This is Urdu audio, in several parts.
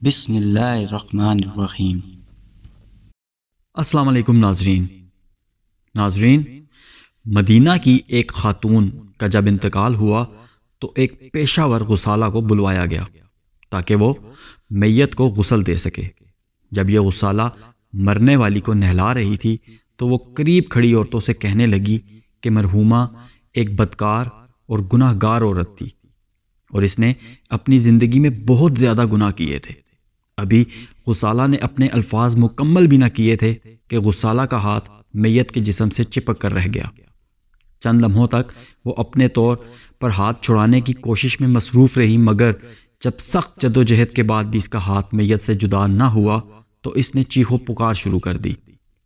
بسم اللہ الرحمن الرحیم۔ السلام علیکم ناظرین، مدینہ کی ایک خاتون کا جب انتقال ہوا تو ایک پیشہ ور غسالہ کو بلوایا گیا تاکہ وہ میت کو غسل دے سکے۔ جب یہ غسالہ مرنے والی کو نہلا رہی تھی تو وہ قریب کھڑی عورتوں سے کہنے لگی کہ مرحومہ ایک بدکار اور گناہ گار عورت تھی اور اس نے اپنی زندگی میں بہت زیادہ گناہ کیے تھے۔ ابھی غسالہ نے اپنے الفاظ مکمل بھی نہ کیے تھے کہ غسالہ کا ہاتھ میت کے جسم سے چپک کر رہ گیا۔ چند لمحوں تک وہ اپنے طور پر ہاتھ چھڑانے کی کوشش میں مصروف رہی، مگر جب سخت جدوجہد کے بعد بھی اس کا ہاتھ میت سے جدا نہ ہوا تو اس نے چیخ و پکار شروع کر دی۔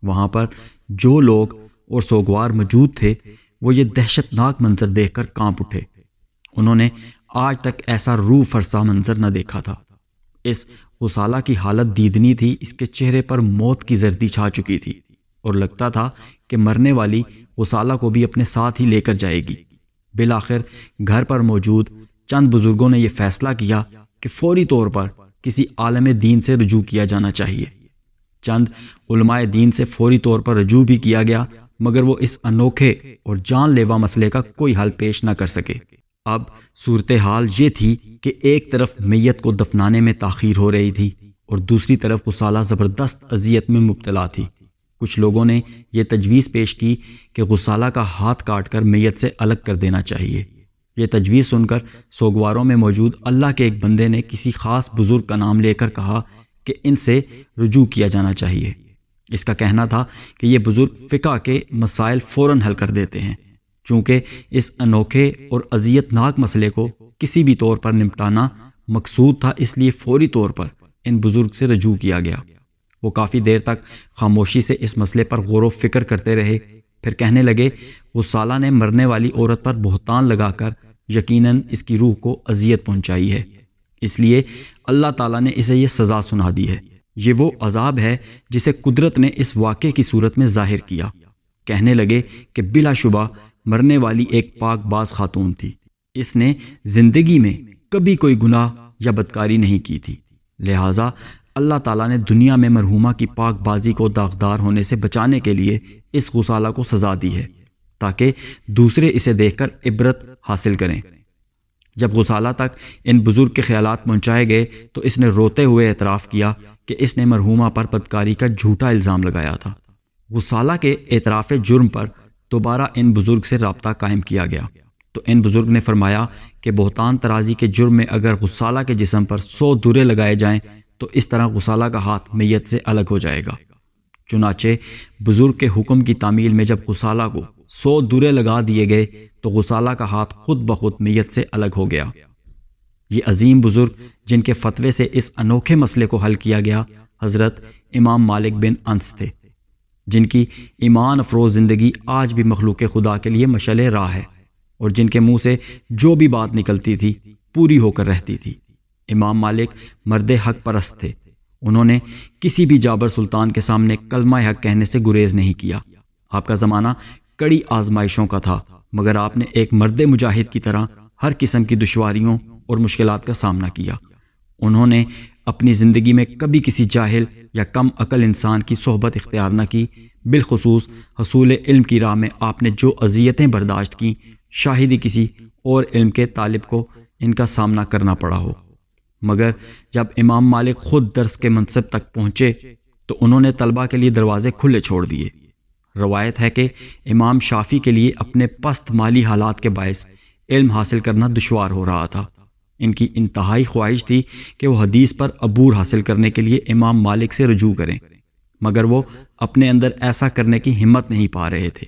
وہاں پر جو لوگ اور سوگوار موجود تھے وہ یہ دہشت ناک منظر دیکھ کر کانپ اٹھے۔ انہوں نے آج تک ایسا روح فرسا منظر نہ دیکھا تھا۔ اس غسالہ کی حالت دیدنی تھی، اس کے چہرے پر موت کی زردی چھا چکی تھی اور لگتا تھا کہ مرنے والی غسالہ کو بھی اپنے ساتھ ہی لے کر جائے گی۔ بالآخر گھر پر موجود چند بزرگوں نے یہ فیصلہ کیا کہ فوری طور پر کسی عالم دین سے رجوع کیا جانا چاہیے۔ چند علماء دین سے فوری طور پر رجوع بھی کیا گیا، مگر وہ اس انوکھے اور جان لیوا مسئلے کا کوئی حل پیش نہ کر سکے۔ اب صورتحال یہ تھی کہ ایک طرف میت کو دفنانے میں تاخیر ہو رہی تھی اور دوسری طرف غسالہ زبردست اذیت میں مبتلا تھی۔ کچھ لوگوں نے یہ تجویز پیش کی کہ غسالہ کا ہاتھ کاٹ کر میت سے الگ کر دینا چاہیے۔ یہ تجویز سن کر سوگواروں میں موجود اللہ کے ایک بندے نے کسی خاص بزرگ کا نام لے کر کہا کہ ان سے رجوع کیا جانا چاہیے۔ اس کا کہنا تھا کہ یہ بزرگ فقہ کے مسائل فوراً حل کر دیتے ہیں۔ چونکہ اس انوکھے اور اذیت ناک مسئلے کو کسی بھی طور پر نمٹانا مقصود تھا، اس لیے فوری طور پر ان بزرگ سے رجوع کیا گیا۔ وہ کافی دیر تک خاموشی سے اس مسئلے پر غور و فکر کرتے رہے، پھر کہنے لگے غسالہ نے مرنے والی عورت پر بہتان لگا کر یقیناً اس کی روح کو اذیت پہنچائی ہے، اس لیے اللہ تعالیٰ نے اسے یہ سزا سنا دی ہے۔ یہ وہ عذاب ہے جسے قدرت نے اس واقعے کی صورت میں ظاہر کیا۔ کہنے لگے کہ بلا شبہ مرنے والی ایک پاک باز خاتون تھی، اس نے زندگی میں کبھی کوئی گناہ یا بدکاری نہیں کی تھی، لہٰذا اللہ تعالیٰ نے دنیا میں مرحومہ کی پاک بازی کو داغدار ہونے سے بچانے کے لیے اس غسالہ کو سزا دی ہے تاکہ دوسرے اسے دیکھ کر عبرت حاصل کریں۔ جب غسالہ تک ان بزرگ کے خیالات پہنچائے گئے تو اس نے روتے ہوئے اعتراف کیا کہ اس نے مرحومہ پر بدکاری کا جھوٹا الزام لگایا تھا۔ غسالہ کے اعتراف جرم پر دوبارہ ان بزرگ سے رابطہ قائم کیا گیا تو ان بزرگ نے فرمایا کہ بہتان ترازی کے جرم میں اگر غسالہ کے جسم پر 100 درے لگائے جائیں تو اس طرح غسالہ کا ہاتھ میت سے الگ ہو جائے گا۔ چنانچہ بزرگ کے حکم کی تعمیل میں جب غسالہ کو 100 درے لگا دیے گئے تو غسالہ کا ہاتھ خود بخود میت سے الگ ہو گیا۔ یہ عظیم بزرگ جن کے فتوے سے اس انوکھے مسئلے کو حل کیا گیا حضرت امام مالک بن انس تھے، جن کی ایمان افروز زندگی آج بھی مخلوق خدا کے لیے مشعل راہ ہے اور جن کے منہ سے جو بھی بات نکلتی تھی پوری ہو کر رہتی تھی۔ امام مالک مرد حق پرست تھے، انہوں نے کسی بھی جابر سلطان کے سامنے کلمہ حق کہنے سے گریز نہیں کیا۔ آپ کا زمانہ کڑی آزمائشوں کا تھا، مگر آپ نے ایک مرد مجاہد کی طرح ہر قسم کی دشواریوں اور مشکلات کا سامنا کیا۔ انہوں نے اپنی زندگی میں کبھی کسی جاہل یا کم عقل انسان کی صحبت اختیار نہ کی، بالخصوص حصول علم کی راہ میں آپ نے جو اذیتیں برداشت کیں شاہد ہی کسی اور علم کے طالب کو ان کا سامنا کرنا پڑا ہو۔ مگر جب امام مالک خود درس کے منصب تک پہنچے تو انہوں نے طلبہ کے لیے دروازے کھلے چھوڑ دیے۔ روایت ہے کہ امام شافعی کے لیے اپنے پست مالی حالات کے باعث علم حاصل کرنا دشوار ہو رہا تھا۔ ان کی انتہائی خواہش تھی کہ وہ حدیث پر عبور حاصل کرنے کے لیے امام مالک سے رجوع کریں، مگر وہ اپنے اندر ایسا کرنے کی ہمت نہیں پا رہے تھے۔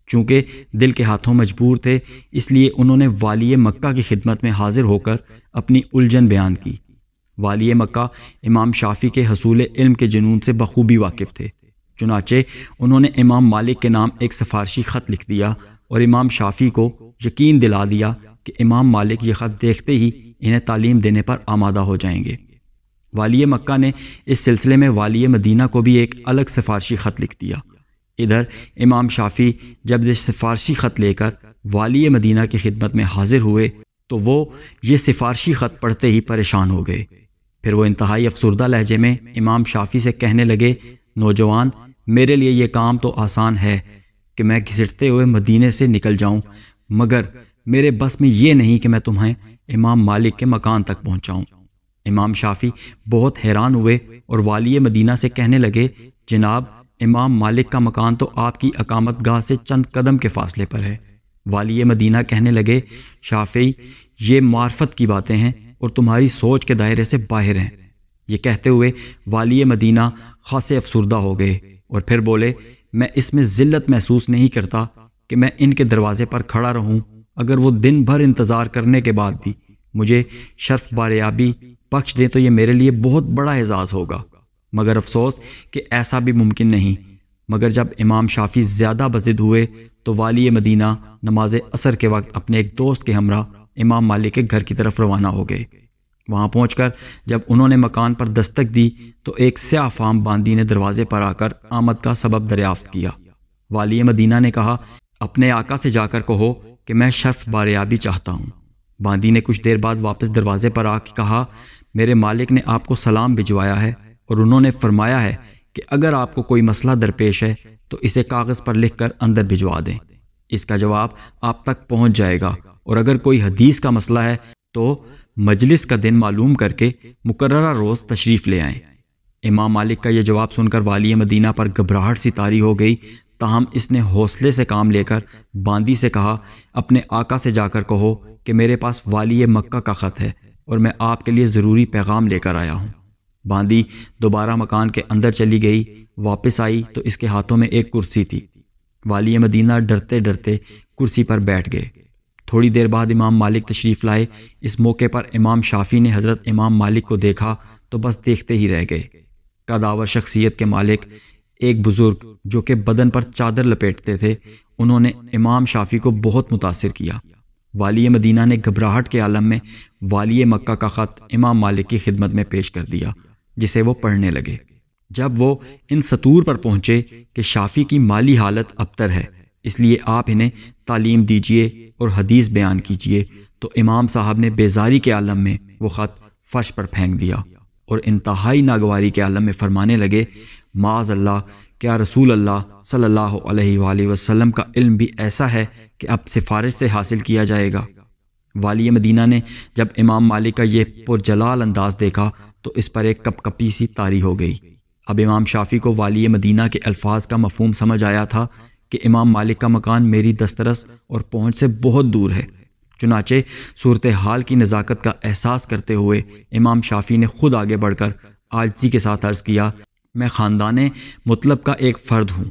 چونکہ دل کے ہاتھوں مجبور تھے، اس لیے انہوں نے والی مکہ کی خدمت میں حاضر ہو کر اپنی الجھن بیان کی۔ والی مکہ امام شافعی کے حصول علم کے جنون سے بخوبی واقف تھے، چنانچہ انہوں نے امام مالک کے نام ایک سفارشی خط لکھ دیا اور امام شافعی کو یقین دلا دیا کہ امام مالک یہ خط دیکھتے ہی انہیں تعلیم دینے پر آمادہ ہو جائیں گے۔ والی مکہ نے اس سلسلے میں والی مدینہ کو بھی ایک الگ سفارشی خط لکھ دیا۔ ادھر امام شافعی جب یہ سفارشی خط لے کر والی مدینہ کی خدمت میں حاضر ہوئے تو وہ یہ سفارشی خط پڑھتے ہی پریشان ہو گئے۔ پھر وہ انتہائی افسردہ لہجے میں امام شافی سے کہنے لگے، نوجوان، میرے لیے یہ کام تو آسان ہے کہ میں گھسٹتے ہوئے مدینے سے نکل جاؤں، مگر میرے بس میں یہ نہیں کہ میں تمہیں امام مالک کے مکان تک پہنچاؤں۔ امام شافی بہت حیران ہوئے اور والی مدینہ سے کہنے لگے، جناب، امام مالک کا مکان تو آپ کی اقامت گاہ سے چند قدم کے فاصلے پر ہے۔ والی مدینہ کہنے لگے، شافعی، یہ معرفت کی باتیں ہیں اور تمہاری سوچ کے دائرے سے باہر ہیں۔ یہ کہتے ہوئے والی مدینہ خاصے افسردہ ہو گئے اور پھر بولے، میں اس میں ذلت محسوس نہیں کرتا کہ میں ان کے دروازے پر کھڑا رہوں، اگر وہ دن بھر انتظار کرنے کے بعد بھی مجھے شرف باریابی بخش دیں تو یہ میرے لیے بہت بڑا اعزاز ہوگا، مگر افسوس کہ ایسا بھی ممکن نہیں۔ مگر جب امام شافی زیادہ بضد ہوئے تو والی مدینہ نماز عصر کے وقت اپنے ایک دوست کے ہمراہ امام مالک کے گھر کی طرف روانہ ہو گئے۔ وہاں پہنچ کر جب انہوں نے مکان پر دستک دی تو ایک سیاہ فام باندی نے دروازے پر آ کر آمد کا سبب دریافت کیا۔ والی مدینہ نے کہا، اپنے آقا سے جا کر کہو کہ میں شرف باریابی چاہتا ہوں۔ باندی نے کچھ دیر بعد واپس دروازے پر آ کے کہا، میرے مالک نے آپ کو سلام بھجوایا ہے اور انہوں نے فرمایا ہے کہ اگر آپ کو کوئی مسئلہ درپیش ہے تو اسے کاغذ پر لکھ کر اندر بھجوا دیں، اس کا جواب آپ تک پہنچ جائے گا، اور اگر کوئی حدیث کا مسئلہ ہے تو مجلس کا دن معلوم کر کے مقررہ روز تشریف لے آئیں۔ امام مالک کا یہ جواب سن کر والی مدینہ پر گھبراہٹ سی طاری ہو گئی، تاہم اس نے حوصلے سے کام لے کر باندی سے کہا، اپنے آقا سے جا کر کہو کہ میرے پاس والی مکہ کا خط ہے اور میں آپ کے لیے ضروری پیغام لے کر آیا ہوں۔ باندی دوبارہ مکان کے اندر چلی گئی، واپس آئی تو اس کے ہاتھوں میں ایک کرسی تھی۔ والی مدینہ ڈرتے ڈرتے کرسی پر بیٹھ گئے۔ تھوڑی دیر بعد امام مالک تشریف لائے۔ اس موقع پر امام شافی نے حضرت امام مالک کو دیکھا تو بس دیکھتے ہی رہ گئے۔ قداور شخصیت کے مالک، ایک بزرگ جو کہ بدن پر چادر لپیٹتے تھے، انہوں نے امام شافی کو بہت متاثر کیا۔ والی مدینہ نے گھبراہٹ کے عالم میں والی مکہ کا خط امام مالک کی خدمت میں پیش کر دیا، جسے وہ پڑھنے لگے۔ جب وہ ان سطور پر پہنچے کہ شافی کی مالی حالت ابتر ہے، اس لیے آپ انہیں تعلیم دیجئے اور حدیث بیان کیجئے، تو امام صاحب نے بیزاری کے عالم میں وہ خط فرش پر پھینک دیا اور انتہائی ناگواری کے عالم میں فرمانے لگے، معاذ اللہ، کیا رسول اللہ صلی اللہ علیہ وآلہ وسلم کا علم بھی ایسا ہے کہ اب سفارش سے حاصل کیا جائے گا؟ والی مدینہ نے جب امام مالک کا یہ پرجلال انداز دیکھا تو اس پر ایک کپ کپی سی طاری ہو گئی۔ اب امام شافی کو والی مدینہ کے الفاظ کا مفہوم سمجھ آیا تھا کہ امام مالک کا مکان میری دسترس اور پہنچ سے بہت دور ہے۔ چنانچہ صورتحال کی نزاکت کا احساس کرتے ہوئے امام شافی نے خود آگے بڑھ کر عاجزی کے ساتھ عرض کیا، میں خاندان مطلب کا ایک فرد ہوں،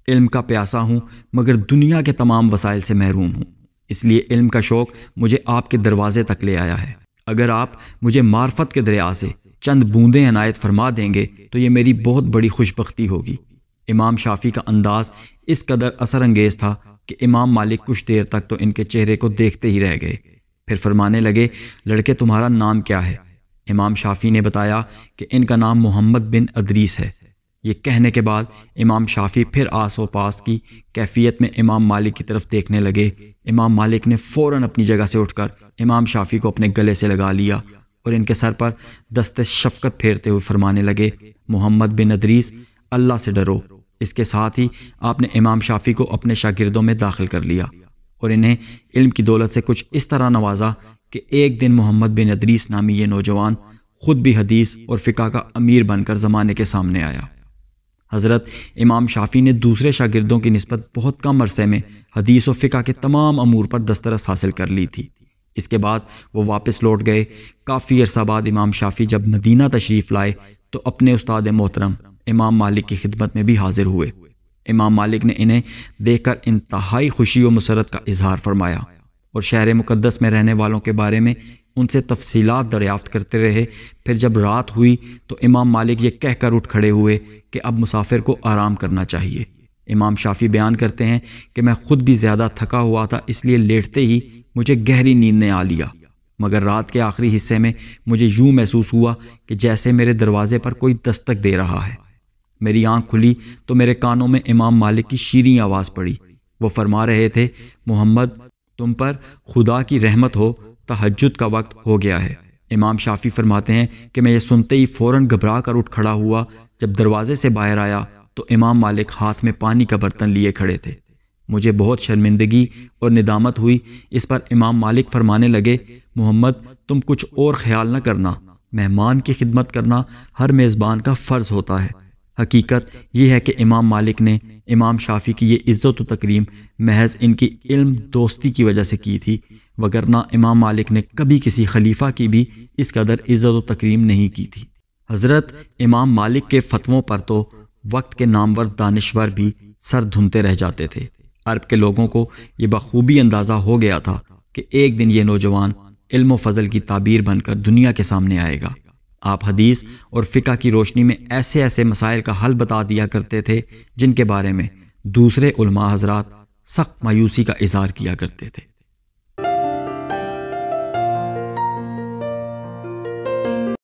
علم کا پیاسا ہوں، مگر دنیا کے تمام وسائل سے محروم ہوں، اس لیے علم کا شوق مجھے آپ کے دروازے تک لے آیا ہے۔ اگر آپ مجھے معرفت کے دریا سے چند بوندیں عنایت فرما دیں گے تو یہ میری بہت بڑی خوش بختی ہوگی۔ امام شافی کا انداز اس قدر اثر انگیز تھا کہ امام مالک کچھ دیر تک تو ان کے چہرے کو دیکھتے ہی رہ گئے، پھر فرمانے لگے، لڑکے تمہارا نام کیا ہے؟ امام شافی نے بتایا کہ ان کا نام محمد بن ادریس ہے۔ یہ کہنے کے بعد امام شافی پھر آس و پاس کی کیفیت میں امام مالک کی طرف دیکھنے لگے۔ امام مالک نے فوراً اپنی جگہ سے اٹھ کر امام شافی کو اپنے گلے سے لگا لیا اور ان کے سر پر دست شفقت پھیرتے ہوئے فرمانے لگے، محمد بن ادریس، اللہ سے ڈرو۔ اس کے ساتھ ہی آپ نے امام شافی کو اپنے شاگردوں میں داخل کر لیا اور انہیں علم کی دولت سے کچھ اس طرح نوازا کہ ایک دن محمد بن ادریس نامی یہ نوجوان خود بھی حدیث اور فقہ کا امیر بن کر زمانے کے سامنے آیا۔ حضرت امام شافی نے دوسرے شاگردوں کی نسبت بہت کم عرصے میں حدیث و فقہ کے تمام امور پر دسترس حاصل کر لی تھی۔ اس کے بعد وہ واپس لوٹ گئے۔ کافی عرصہ بعد امام شافی جب مدینہ تشریف لائے تو اپنے استاد محترم امام مالک کی خدمت میں بھی حاضر ہوئے۔ امام مالک نے انہیں دیکھ کر انتہائی خوشی و مسرت کا اظہار فرمایا اور شہر مقدس میں رہنے والوں کے بارے میں ان سے تفصیلات دریافت کرتے رہے۔ پھر جب رات ہوئی تو امام مالک یہ کہہ کر اٹھ کھڑے ہوئے کہ اب مسافر کو آرام کرنا چاہیے۔ امام شافی بیان کرتے ہیں کہ میں خود بھی زیادہ تھکا ہوا تھا، اس لیے لیٹتے ہی مجھے گہری نیند نے آ لیا، مگر رات کے آخری حصے میں مجھے یوں محسوس ہوا کہ جیسے میرے دروازے پر کوئی دستک دے رہا ہے۔ میری آنکھ کھلی تو میرے کانوں میں امام مالک کی شیریں آواز پڑی۔ وہ فرما رہے تھے، محمد، تم پر خدا کی رحمت ہو، تہجد کا وقت ہو گیا ہے۔ امام شافعی فرماتے ہیں کہ میں یہ سنتے ہی فوراً گھبرا کر اٹھ کھڑا ہوا۔ جب دروازے سے باہر آیا تو امام مالک ہاتھ میں پانی کا برتن لیے کھڑے تھے۔ مجھے بہت شرمندگی اور ندامت ہوئی۔ اس پر امام مالک فرمانے لگے، محمد تم کچھ اور خیال نہ کرنا، مہمان کی خدمت کرنا ہر میزبان کا فرض ہوتا ہے۔ حقیقت یہ ہے کہ امام مالک نے امام شافعی کی یہ عزت و تکریم محض ان کی علم دوستی کی وجہ سے کی تھی، وگرنہ امام مالک نے کبھی کسی خلیفہ کی بھی اس قدر عزت و تکریم نہیں کی تھی۔ حضرت امام مالک کے فتووں پر تو وقت کے نامور دانشور بھی سر دھنتے رہ جاتے تھے۔ عرب کے لوگوں کو یہ بخوبی اندازہ ہو گیا تھا کہ ایک دن یہ نوجوان علم و فضل کی تعبیر بن کر دنیا کے سامنے آئے گا۔ آپ حدیث اور فقہ کی روشنی میں ایسے ایسے مسائل کا حل بتا دیا کرتے تھے جن کے بارے میں دوسرے علماء حضرات سخت مایوسی کا اظہار کیا کرتے تھے۔